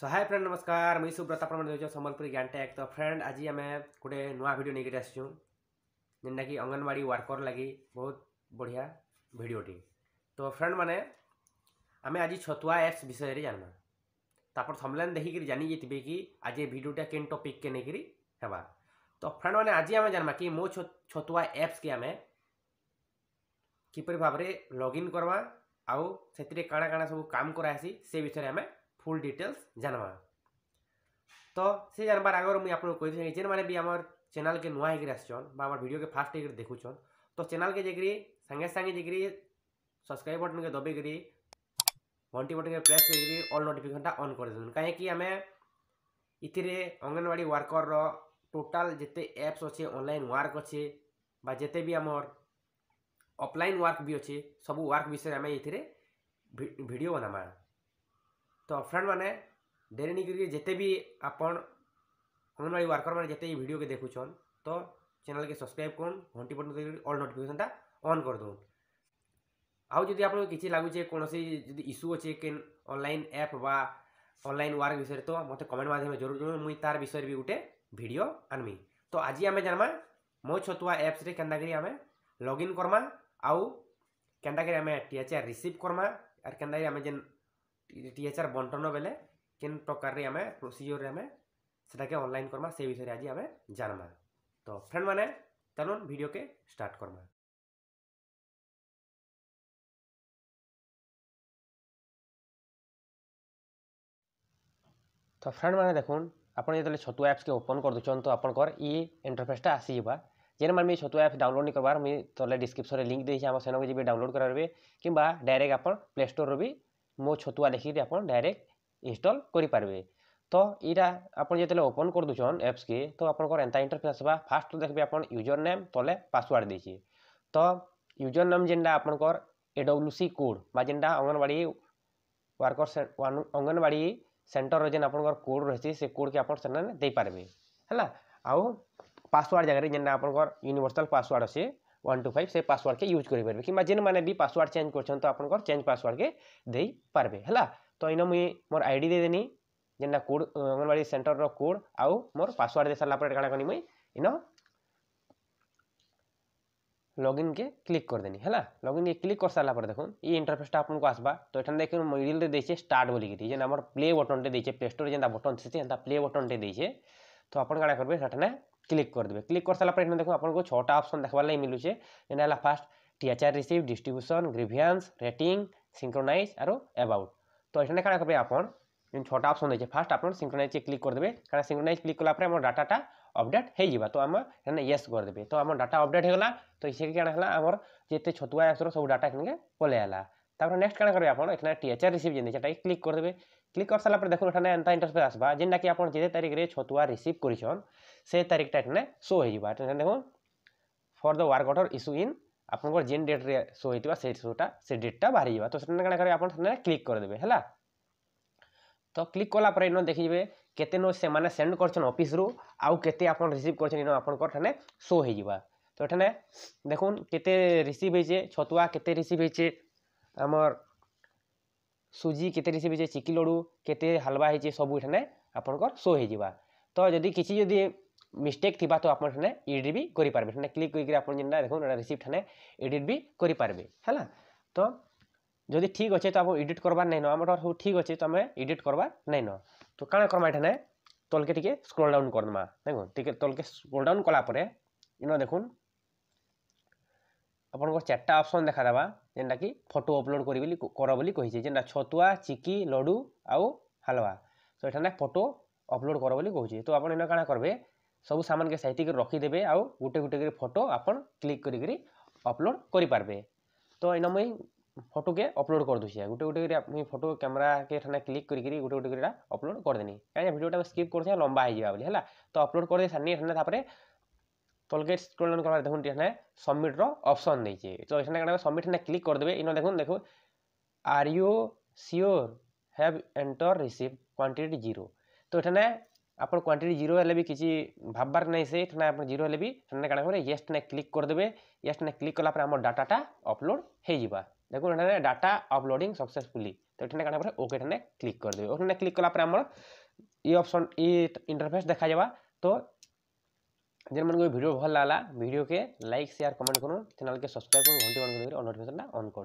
सो hi friend नमस्कार मुझे सुब्रत आप संबलपुर ज्ञानटेक। तो फ्रेंड आज आम गोटे नुआ भिड नहीं आसचु जेनटा कि अंगनवाड़ी वर्कर लगी बहुत बढ़िया भिडटी। तो फ्रेंड माने आम आज छतुआ एप्स विषय जाना तापर थमलेन देखिक जानी जाइए कि आज ये भिडटा केन टॉपिक के लेकिन हेबा। तो फ्रेंड माने आज आम जाना कि मो छतुआ एप्स के आम किपर भाव में लॉगिन करवा आउ से काଣା काଣା सब काम करासी से विषय आम फुल डिटेल्स जानवा। तो से जानबार आगर मुझे आपको कही जेन मैंने भी आम चैनल के नुआ होकर आसचन आम वीडियो के फास्ट होकर देखुचन तो चैनल के जाकरी संगे संगे जाकरी सब्सक्राइब बटन के दबेकरी घंटी बटन के प्रेस कर ऑल नोटिफिकेशन ऑन कर देन कहीं आम इथिरे अंगनवाड़ी वर्कर टोटाल जिते एप्स अच्छे ऑनलाइन वर्क अच्छे जिते भी आमर ऑफलाइन वर्क भी अच्छे सब वर्क विषय आम ये वीडियो बनामा। तो फ्रेंड माने देरी नहीं करिए जिते भी आपन अंगनवाड़ी वर्कर मैंने जिते ही वीडियो के देखुचन तो चैनल के सब्सक्राइब कर घंटी बटन ऑल नोटिफिकेशन ऑन कर दूँ। आउ जदि आपको किसी लगुचे कौन सी इश्यू अच्छे कि ऑनलाइन ऐप बा ऑनलाइन वर्क विषय तो मत कमेंट माध्यम जरूर जरूर मुझे तार विषय भी गोटे वीडियो आनमी। तो आज आम जाना मो छतुआ एप्स रे केन्ता करी आम लॉगिन करमा आउ केन्ता करी आम टीएचआर रिसीव करमा आर केन्ता करी आम जेन टीएचआर बंटन बेले किन प्रकार आम प्रोसीजर आम से ऑनलाइन करमा से विषय आज आम जानमा। तो फ्रेंड माने चलून वीडियो के स्टार्ट करमा। तो फ्रेंड मैंने देखुन आप जो छतुआ एप्स के ओपन कर दून तो आपंकर ये इंटरफेसटा आसीजा जेन मैंने छतुआ एप्स डाउनलोड नहीं करवार मुझे तले डिस्क्रिप्शन में लिंक देती आम सेन को डाउनलोड करेंगे कि डायरेक्ट आप प्ले स्टोर भी मो छतुआ लिखिक आप डायरेक्ट इंस्टॉल करेंगे। तो यहाँ आप जो ओपन कर दून एप्स के तो आपंकर एंता इंटरफेस आसवा फास्ट तो देखिए आप यूजर नेम तले पासवर्ड देछे। तो यूजर नेम जेनटा आपंकर AWC कोड जेनटा अंगनवाड़ी वर्कर अंगनवाड़ी सेंटर जेन आप कोड रही से कोड के आप दे पारे है आउ पासवर्ड जगह जेन आप यूनिवर्सल पासवर्ड अच्छे 125 से पासवर्ड के यूज करेंगे कि जेन मैंने भी पासवर्ड चेंज कर तो आप चेंज पासवर्ड के दे पारे है। तो इन मुझे मोर आईडी दे देनी जेनटा कोड अंगनवाड़ी सेंटर रो कोड आउ मोर पासवर्ड दे सारा काଣା करनी मुई इन लॉगिन के क्लिक कर देनी है। लॉगिन के क्लिक कर सारा पर देखो ये इंटरफेसटा आपको आसबा। तो ये देखिए मिडिल रे देछे स्टार्ट बोली जेन आम प्ले बटन टे देछे प्ले स्टोर जेनटा बटन से प्ले बटन टे देछे। तो आप काଣା करबे सेठने क्लिक कर देबे। क्लिक कर सारा पर देखो आपको 6टा ऑप्शन देखबार लागि मिलुचे जेना first THR receive distribution grievance rating synchronise आरो अबाउट। तो ये काଣା करबे आपन 6टा ऑप्शन देछे फास्ट आप सिंक्रोनाइज के क्लिक कर देबे कारण सिंक्रोनाइज क्लिक कला पर डाटाटा अपडेट हो जावा। तो आम येस कर देबे तो आम डाटा अपडेट होगा। तो इसे क्या आमर जिते छतुआ एप्स सब डाटा के पलैला तापर नेक्स्ट क्या करेंगे आप टीएचआर रिसीव जेन क्लिक कर देबे। क्लिक कर सारा देखो एंता इंटरफेस आसवा जेनटा कि आप जे तारीख रे छतुआ रिसीव कर से तारीखटा एने शो हो देखो for the work order issue in आपन जेन डेट रे शो होता से शोटा से डेटा बाहरी जावा। तो क्या क्लिक कर देबे है। तो क्लिक कला पर इन देखिए केते नो से माने सेंड करछन ऑफिस रु आउ केते आपन रिसीव करछन इन आपन को ठने शो हे जिबा। तो ठने देखुन केते रिसीव हेजे छतुआ केते रिसीव हेजे हमर सुजी केते रिसीव हेजे चिकी लडू केते हलवा हेजे सब ठने आपन को शो हे जिबा। तो जदी किछि जदी मिस्टेक थिबा तो आपन ठने एडिट भी करि पारबे ठने क्लिक करि आपन जेनटा देखुन एटा रिसीव ठने एडिट भी करि पारबे हैला। तो जदि ठीक अच्छे तो आप एडिट करबार नहीं न आम सब ठीक अच्छे तो आम एडिट करबार नहीं न। तो काଣା करमा एठाने तलके टिके स्क्रॉल डाउन करदमा देखो टिके तलके स्क्रॉल डाउन कला परे इन देखुन आपन को 4टा ऑप्शन देखा देबा जेनटा कि फोटो अपलोड कर बोली कहिছে जेनटा छतुआ चिकी लड्डू आउ हलवा। तो एठाने फोटो अपलोड कर बोली कहूचे। तो आपन इन काଣା करबे सब सामान के साइती के रखी देबे आउ गुटे गुटे के फोटो आपन क्लिक करी अपलोड करि पारबे। तो इन मुई फोटो के अपलोड कर दूसरी गुटे गुटे फोटो कैमरा के ठाने क्लिक करी गुटे गुटे अपलोड कर देनी कहीं वीडियोटा स्किप कर लंबा हो जाए। तो अपलोड कर सारी ठाने तलके स्क्रॉल डाउन कर देखुन ठाने सबमिट रो ऑप्शन देछे। तो एठाने सबमिट ठाने क्लिक कर देबे इन देखुन देखो are you sure have enter receive quantity 0। तो एठाने आप क्वांटिटी 0 हेले भी किसी भाबबार नहीं से ठाने आप 0 हेले भी ठाने काଣା करे येस ठाने क्लिक कर देबे। येस ठाने क्लिक कला पर हमर डाटाटा अपलोड हो जिबा देखो डाटा अपलोडिंग सक्सेसफुली। तो ये काना ओके ठाने क्लिक कर देबे ओठाने क्लिक कला आमर ये ऑप्शन ये इंटरफेस देखा जावा तो जेन मन को वीडियो भल लागला वीडियो के लाइक शेयर कमेंट करूँ चैनल के सब्सक्राइब करूँ घंटी ऑन कर नोटिफिकेशन ऑन कर